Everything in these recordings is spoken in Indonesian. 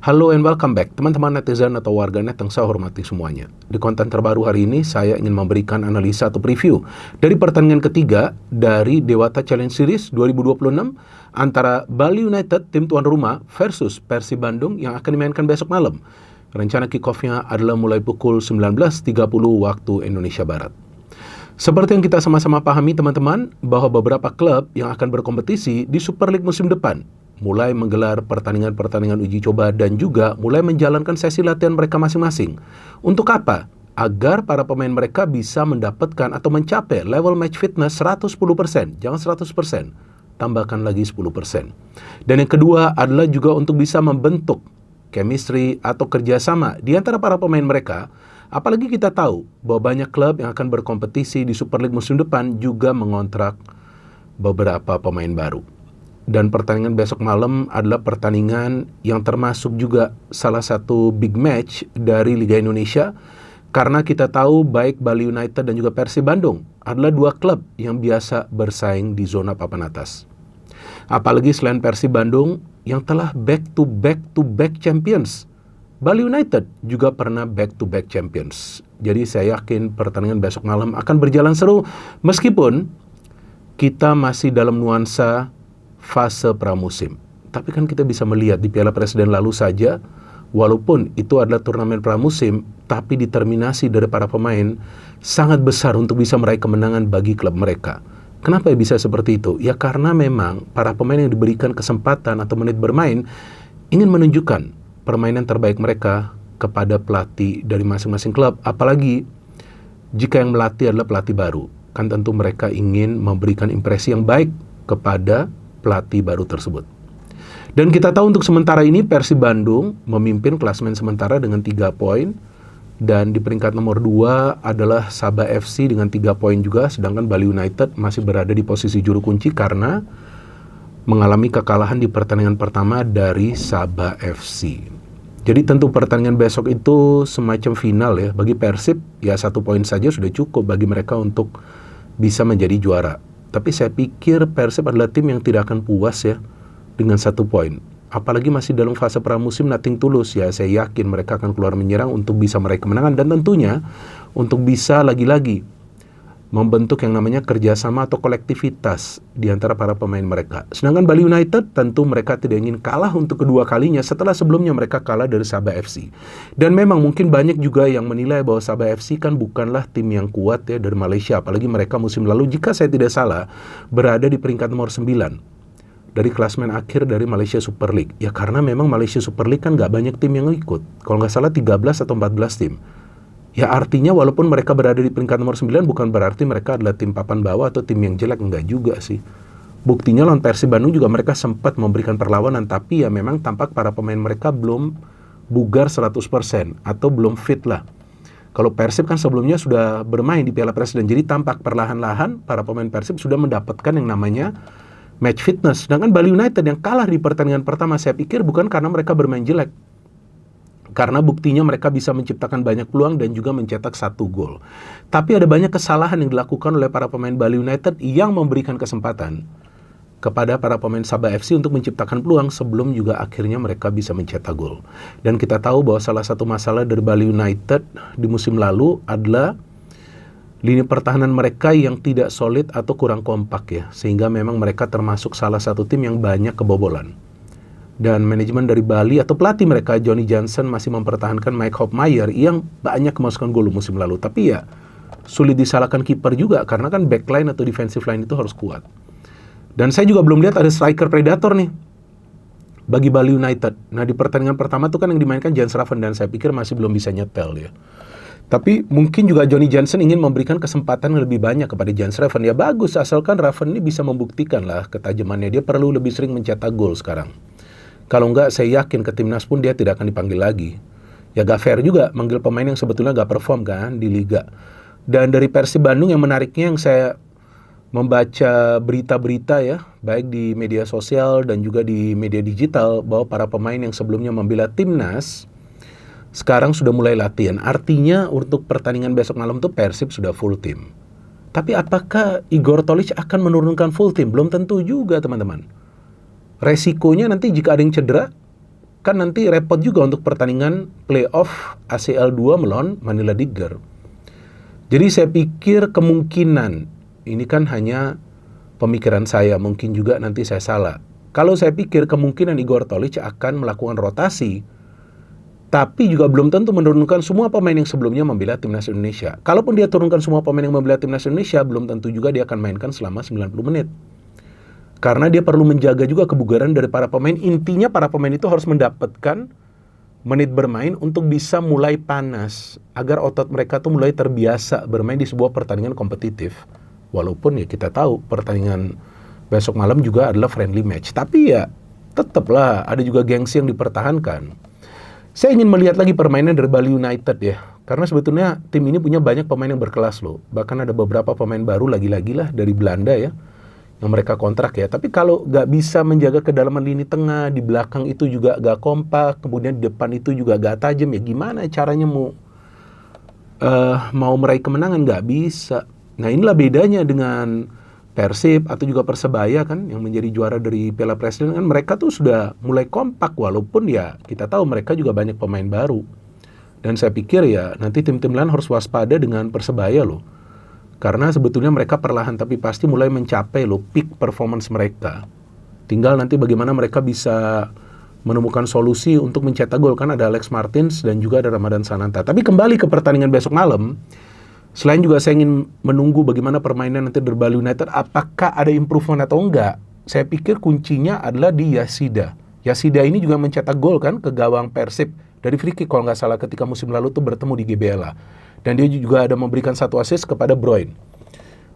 Halo and welcome back, teman-teman netizen atau warganet yang saya hormati semuanya. Di konten terbaru hari ini, saya ingin memberikan analisa atau preview dari pertandingan ketiga dari Dewata Challenge Series 2026 antara Bali United, tim tuan rumah, versus Persib Bandung yang akan dimainkan besok malam. Rencana kick-off-nya adalah mulai pukul 19.30 waktu Indonesia Barat. Seperti yang kita sama-sama pahami teman-teman, bahwa beberapa klub yang akan berkompetisi di Super League musim depan mulai menggelar pertandingan-pertandingan uji coba dan juga mulai menjalankan sesi latihan mereka masing-masing. Untuk apa? Agar para pemain mereka bisa mendapatkan atau mencapai level match fitness 110%, jangan 100%, tambahkan lagi 10%. Dan yang kedua adalah juga untuk bisa membentuk chemistry atau kerjasama di antara para pemain mereka. Apalagi kita tahu bahwa banyak klub yang akan berkompetisi di Super League musim depan juga mengontrak beberapa pemain baru. Dan pertandingan besok malam adalah pertandingan yang termasuk juga salah satu big match dari Liga Indonesia, karena kita tahu baik Bali United dan juga Persib Bandung adalah dua klub yang biasa bersaing di zona papan atas. Apalagi selain Persib Bandung yang telah back-to-back champions, Bali United juga pernah back-to-back champions. Jadi saya yakin pertandingan besok malam akan berjalan seru, meskipun kita masih dalam nuansa fase pramusim. Tapi kan kita bisa melihat di Piala Presiden lalu saja, walaupun itu adalah turnamen pramusim, tapi determinasi dari para pemain sangat besar untuk bisa meraih kemenangan bagi klub mereka. Kenapa bisa seperti itu? Ya karena memang para pemain yang diberikan kesempatan atau menit bermain ingin menunjukkan permainan terbaik mereka kepada pelatih dari masing-masing klub. Apalagi jika yang melatih adalah pelatih baru, kan tentu mereka ingin memberikan impresi yang baik kepada pelatih baru tersebut. Dan kita tahu untuk sementara ini Persib Bandung memimpin klasemen sementara dengan 3 poin, dan di peringkat nomor 2 adalah Sabah FC dengan 3 poin juga, sedangkan Bali United masih berada di posisi juru kunci karena mengalami kekalahan di pertandingan pertama dari Sabah FC. Jadi tentu pertandingan besok itu semacam final ya bagi Persib, ya 1 poin saja sudah cukup bagi mereka untuk bisa menjadi juara. Tapi saya pikir Persib adalah tim yang tidak akan puas ya dengan 1 poin. Apalagi masih dalam fase pramusim nothing tulus ya. Saya yakin mereka akan keluar menyerang untuk bisa meraih kemenangan dan tentunya untuk bisa lagi-lagi membentuk yang namanya kerjasama atau kolektivitas di antara para pemain mereka. Sedangkan Bali United tentu mereka tidak ingin kalah untuk kedua kalinya setelah sebelumnya mereka kalah dari Sabah FC. Dan memang mungkin banyak juga yang menilai bahwa Sabah FC kan bukanlah tim yang kuat ya dari Malaysia. Apalagi mereka musim lalu jika saya tidak salah berada di peringkat nomor 9 dari klasemen akhir dari Malaysia Super League. Ya karena memang Malaysia Super League kan gak banyak tim yang ikut. Kalau nggak salah 13 atau 14 tim. Ya artinya walaupun mereka berada di peringkat nomor 9 bukan berarti mereka adalah tim papan bawah atau tim yang jelek, enggak juga sih. Buktinya lawan Persib Bandung juga mereka sempat memberikan perlawanan, tapi ya memang tampak para pemain mereka belum bugar 100% atau belum fit lah. Kalau Persib kan sebelumnya sudah bermain di Piala Presiden, jadi tampak perlahan-lahan para pemain Persib sudah mendapatkan yang namanya match fitness. Sedangkan Bali United yang kalah di pertandingan pertama saya pikir bukan karena mereka bermain jelek, karena buktinya mereka bisa menciptakan banyak peluang dan juga mencetak 1 gol. Tapi ada banyak kesalahan yang dilakukan oleh para pemain Bali United yang memberikan kesempatan kepada para pemain Sabah FC untuk menciptakan peluang sebelum juga akhirnya mereka bisa mencetak gol. Dan kita tahu bahwa salah satu masalah dari Bali United di musim lalu adalah lini pertahanan mereka yang tidak solid atau kurang kompak ya. Sehingga memang mereka termasuk salah satu tim yang banyak kebobolan. Dan manajemen dari Bali atau pelatih mereka Johnny Johnson masih mempertahankan Mike Hopmeyer yang banyak kemasukan gol musim lalu. Tapi ya sulit disalahkan kiper juga karena kan backline atau defensive line itu harus kuat. Dan saya juga belum lihat ada striker predator nih bagi Bali United. Nah di pertandingan pertama tuh kan yang dimainkan Jans Raven dan saya pikir masih belum bisa nyetel ya. Tapi mungkin juga Johnny Johnson ingin memberikan kesempatan yang lebih banyak kepada Jans Raven. Ya bagus asalkan Raven ini bisa membuktikan lah ketajamannya. Dia perlu lebih sering mencetak gol sekarang. Kalau enggak, saya yakin ke timnas pun dia tidak akan dipanggil lagi. Ya gak fair juga manggil pemain yang sebetulnya gak perform kan di Liga. Dan dari Persib Bandung yang menariknya yang saya membaca berita-berita ya, baik di media sosial dan juga di media digital, bahwa para pemain yang sebelumnya membela timnas sekarang sudah mulai latihan. Artinya untuk pertandingan besok malam tuh Persib sudah full tim. Tapi apakah Igor Tolić akan menurunkan full tim? Belum tentu juga teman-teman. Resikonya nanti jika ada yang cedera, kan nanti repot juga untuk pertandingan playoff ACL 2 melawan Manila Digger. Jadi saya pikir kemungkinan, ini kan hanya pemikiran saya, mungkin juga nanti saya salah. Kalau saya pikir kemungkinan Igor Tolić akan melakukan rotasi, tapi juga belum tentu menurunkan semua pemain yang sebelumnya membela timnas Indonesia. Kalaupun dia turunkan semua pemain yang membela timnas Indonesia, belum tentu juga dia akan mainkan selama 90 menit. Karena dia perlu menjaga juga kebugaran dari para pemain. Intinya para pemain itu harus mendapatkan menit bermain untuk bisa mulai panas, agar otot mereka tuh mulai terbiasa bermain di sebuah pertandingan kompetitif. Walaupun ya kita tahu pertandingan besok malam juga adalah friendly match, tapi ya tetaplah ada juga gengsi yang dipertahankan. Saya ingin melihat lagi permainan dari Bali United ya, karena sebetulnya tim ini punya banyak pemain yang berkelas loh. Bahkan ada beberapa pemain baru lagi-lagi lah dari Belanda ya, yang mereka kontrak ya. Tapi kalau nggak bisa menjaga kedalaman lini tengah, di belakang itu juga nggak kompak, kemudian di depan itu juga nggak tajam, ya gimana caranya mau meraih kemenangan? Nggak bisa. Nah inilah bedanya dengan Persib atau juga Persebaya kan, yang menjadi juara dari Piala Presiden kan, mereka tuh sudah mulai kompak, walaupun ya kita tahu mereka juga banyak pemain baru. Dan saya pikir ya nanti tim-tim lain harus waspada dengan Persebaya loh. Karena sebetulnya mereka perlahan tapi pasti mulai mencapai loh peak performance mereka. Tinggal nanti bagaimana mereka bisa menemukan solusi untuk mencetak gol, kan ada Alex Martins dan juga ada Ramadan Sananta. Tapi kembali ke pertandingan besok malam, selain juga saya ingin menunggu bagaimana permainan nanti dari Bali United, apakah ada improvement atau enggak. Saya pikir kuncinya adalah di Yasida. Yasida ini juga mencetak gol kan ke gawang Persib dari free kick kalau nggak salah ketika musim lalu tuh bertemu di GBLA. Dan dia juga ada memberikan satu assist kepada Bruin.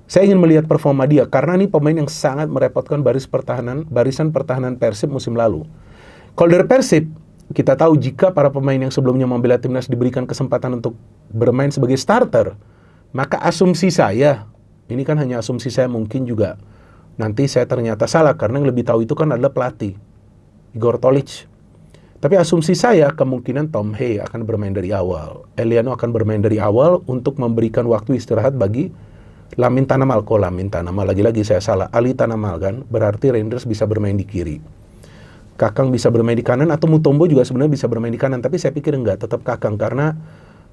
Saya ingin melihat performa dia karena ini pemain yang sangat merepotkan barisan pertahanan Persib musim lalu. Kalau dari Persib, kita tahu jika para pemain yang sebelumnya membela timnas diberikan kesempatan untuk bermain sebagai starter, maka asumsi saya, ini kan hanya asumsi saya, mungkin juga nanti saya ternyata salah karena yang lebih tahu itu kan adalah pelatih Igor Tolić. Tapi asumsi saya kemungkinan Tom Hey akan bermain dari awal, Eliano akan bermain dari awal untuk memberikan waktu istirahat bagi Lamin Tanamal. Lagi-lagi saya salah, Ali Tanamal kan, berarti Rangers bisa bermain di kiri, Kakang bisa bermain di kanan, atau Mutombo juga sebenarnya bisa bermain di kanan, tapi saya pikir enggak, tetap Kakang, karena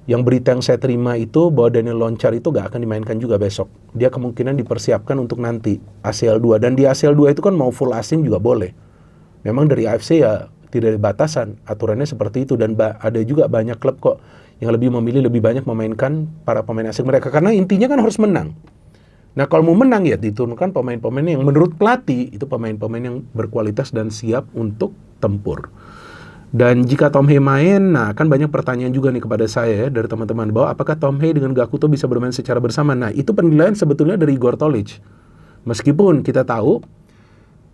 yang berita yang saya terima itu bahwa Daniel Loncar itu gak akan dimainkan juga besok. Dia kemungkinan dipersiapkan untuk nanti ACL 2. Dan di ACL 2 itu kan mau full asing juga boleh. Memang dari AFC ya tidak ada batasan, aturannya seperti itu. Dan ada juga banyak klub kok yang lebih memilih lebih banyak memainkan para pemain asing mereka. Karena intinya kan harus menang. Nah kalau mau menang ya diturunkan pemain-pemain yang menurut pelatih itu pemain-pemain yang berkualitas dan siap untuk tempur. Dan jika Tom Hey main, nah kan banyak pertanyaan juga nih kepada saya ya, dari teman-teman, bahwa apakah Tom Hey dengan Gakuto bisa bermain secara bersama. Nah itu penilaian sebetulnya dari Igor Tolić. Meskipun kita tahu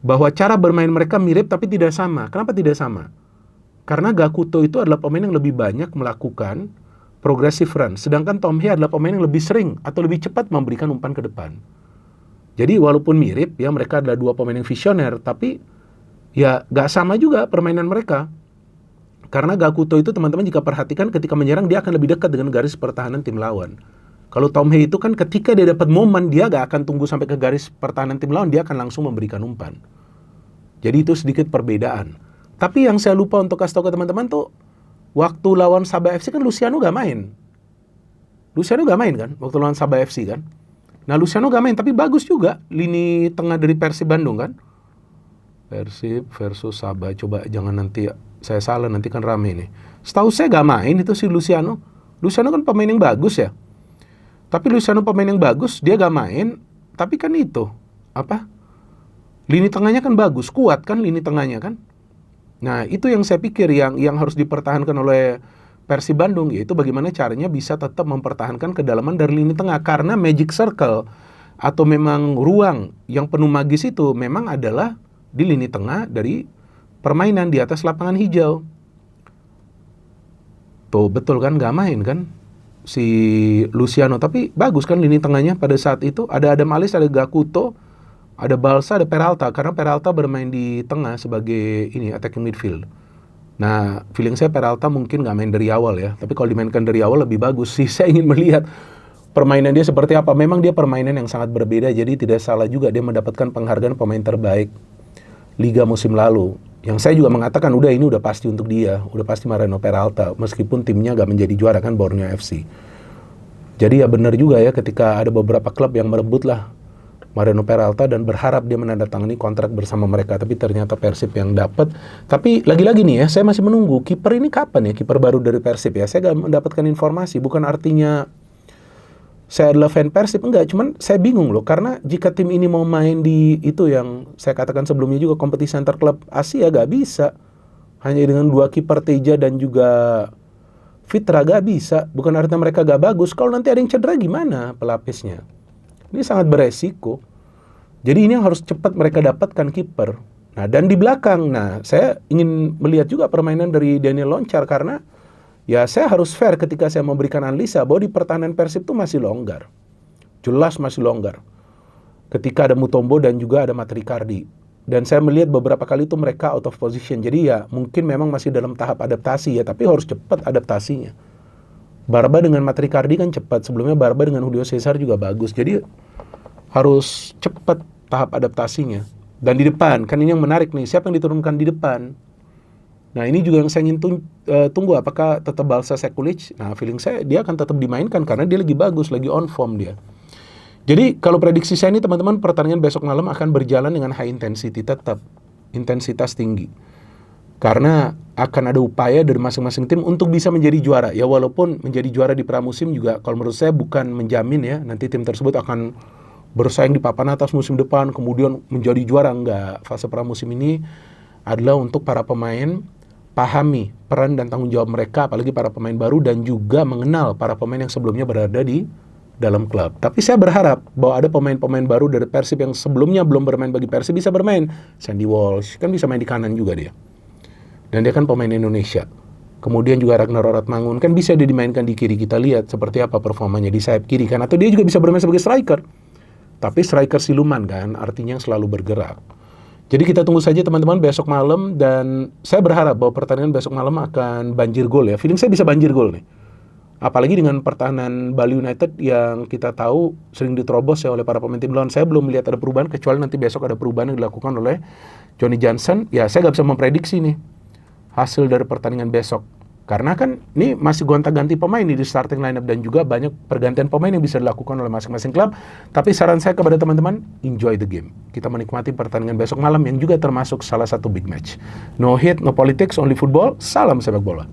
bahwa cara bermain mereka mirip tapi tidak sama. Kenapa tidak sama? Karena Gakuto itu adalah pemain yang lebih banyak melakukan progressive run, sedangkan Tom Hey adalah pemain yang lebih sering atau lebih cepat memberikan umpan ke depan. Jadi walaupun mirip ya, mereka adalah dua pemain yang visioner, tapi ya gak sama juga permainan mereka. Karena Gakuto itu teman-teman jika perhatikan ketika menyerang dia akan lebih dekat dengan garis pertahanan tim lawan. Kalau Tom Hey itu kan ketika dia dapat momen, dia gak akan tunggu sampai ke garis pertahanan tim lawan, dia akan langsung memberikan umpan. Jadi itu sedikit perbedaan. Tapi yang saya lupa untuk kasih tahu ke teman-teman tuh, waktu lawan Sabah FC kan Luciano gak main. Luciano gak main kan, waktu lawan Sabah FC kan. Nah Luciano gak main, tapi bagus juga lini tengah dari Persib Bandung kan. Persib versus Sabah, coba jangan nanti saya salah, nanti kan rame nih. Setahu saya gak main itu si Luciano. Luciano kan pemain yang bagus ya. Tapi Luciano pemain yang bagus, dia gak main. Tapi kan itu, lini tengahnya kan bagus, kuat kan lini tengahnya kan. Nah itu yang saya pikir yang harus dipertahankan oleh Persib Bandung, yaitu bagaimana caranya bisa tetap mempertahankan kedalaman dari lini tengah. Karena magic circle atau memang ruang yang penuh magis itu memang adalah di lini tengah dari permainan di atas lapangan hijau. Tuh betul kan, gak main kan si Luciano, tapi bagus kan lini tengahnya pada saat itu. Ada Adam Alis, ada Gakuto, ada Balsa, ada Peralta. Karena Peralta bermain di tengah sebagai attacking midfield. Nah feeling saya Peralta mungkin gak main dari awal ya, tapi kalau dimainkan dari awal lebih bagus sih. Saya ingin melihat permainan dia seperti apa. Memang dia permainan yang sangat berbeda, jadi tidak salah juga dia mendapatkan penghargaan pemain terbaik Liga musim lalu. Yang saya juga mengatakan udah ini udah pasti untuk dia, udah pasti Mariano Peralta, meskipun timnya gak menjadi juara kan, Borneo FC. Jadi ya benar juga ya ketika ada beberapa klub yang merebut lah Mariano Peralta dan berharap dia menandatangani kontrak bersama mereka, tapi ternyata Persib yang dapat. Tapi lagi-lagi nih ya, saya masih menunggu kiper ini kapan ya, kiper baru dari Persib ya. Saya gak mendapatkan informasi, bukan artinya saya adalah fan Persib, enggak, cuman saya bingung loh, karena jika tim ini mau main di itu yang saya katakan sebelumnya juga kompetisi antar klub Asia, gak bisa. Hanya dengan 2 kiper Teja dan juga Fitra gak bisa. Bukan artinya mereka gak bagus, kalau nanti ada yang cedera gimana pelapisnya? Ini sangat beresiko. Jadi ini yang harus cepat mereka dapatkan kiper. Nah, dan di belakang, nah saya ingin melihat juga permainan dari Daniel Loncar, karena ya saya harus fair ketika saya memberikan analisa bahwa di pertahanan Persib itu masih longgar. Jelas masih longgar. Ketika ada Mutombo dan juga ada Matricardi. Dan saya melihat beberapa kali itu mereka out of position. Jadi ya mungkin memang masih dalam tahap adaptasi ya, tapi harus cepat adaptasinya. Barba dengan Matricardi kan cepat. Sebelumnya Barba dengan Julio Cesar juga bagus. Jadi harus cepat tahap adaptasinya. Dan di depan, kan ini yang menarik nih, siapa yang diturunkan di depan? Nah ini juga yang saya ingin tunggu, apakah tetap Balsa Sekulic? Nah feeling saya dia akan tetap dimainkan karena dia lagi bagus, lagi on form dia. Jadi kalau prediksi saya ini teman-teman, pertandingan besok malam akan berjalan dengan high intensity, tetap intensitas tinggi. Karena akan ada upaya dari masing-masing tim untuk bisa menjadi juara. Ya walaupun menjadi juara di pramusim juga kalau menurut saya bukan menjamin ya nanti tim tersebut akan bersaing di papan atas musim depan kemudian menjadi juara, enggak. Fase pramusim ini adalah untuk para pemain pahami peran dan tanggung jawab mereka, apalagi para pemain baru, dan juga mengenal para pemain yang sebelumnya berada di dalam klub. Tapi saya berharap bahwa ada pemain-pemain baru dari Persib yang sebelumnya belum bermain bagi Persib bisa bermain. Sandy Walsh kan bisa main di kanan juga dia. Dan dia kan pemain Indonesia. Kemudian juga Ragnar Oratmangun kan bisa dia dimainkan di kiri. Kita lihat seperti apa performanya di sayap kiri kan. Atau dia juga bisa bermain sebagai striker. Tapi striker siluman kan, artinya yang selalu bergerak. Jadi kita tunggu saja teman-teman besok malam, dan saya berharap bahwa pertandingan besok malam akan banjir gol ya. Feeling saya bisa banjir gol nih. Apalagi dengan pertahanan Bali United yang kita tahu sering diterobos ya oleh para pemain tim lawan. Saya belum melihat ada perubahan, kecuali nanti besok ada perubahan yang dilakukan oleh Johnny Johnson. Ya saya nggak bisa memprediksi nih hasil dari pertandingan besok. Karena kan ini masih gonta-ganti pemain nih di starting lineup, dan juga banyak pergantian pemain yang bisa dilakukan oleh masing-masing klub. Tapi saran saya kepada teman-teman, enjoy the game. Kita menikmati pertandingan besok malam yang juga termasuk salah satu big match. No hit, no politics, only football. Salam sepak bola.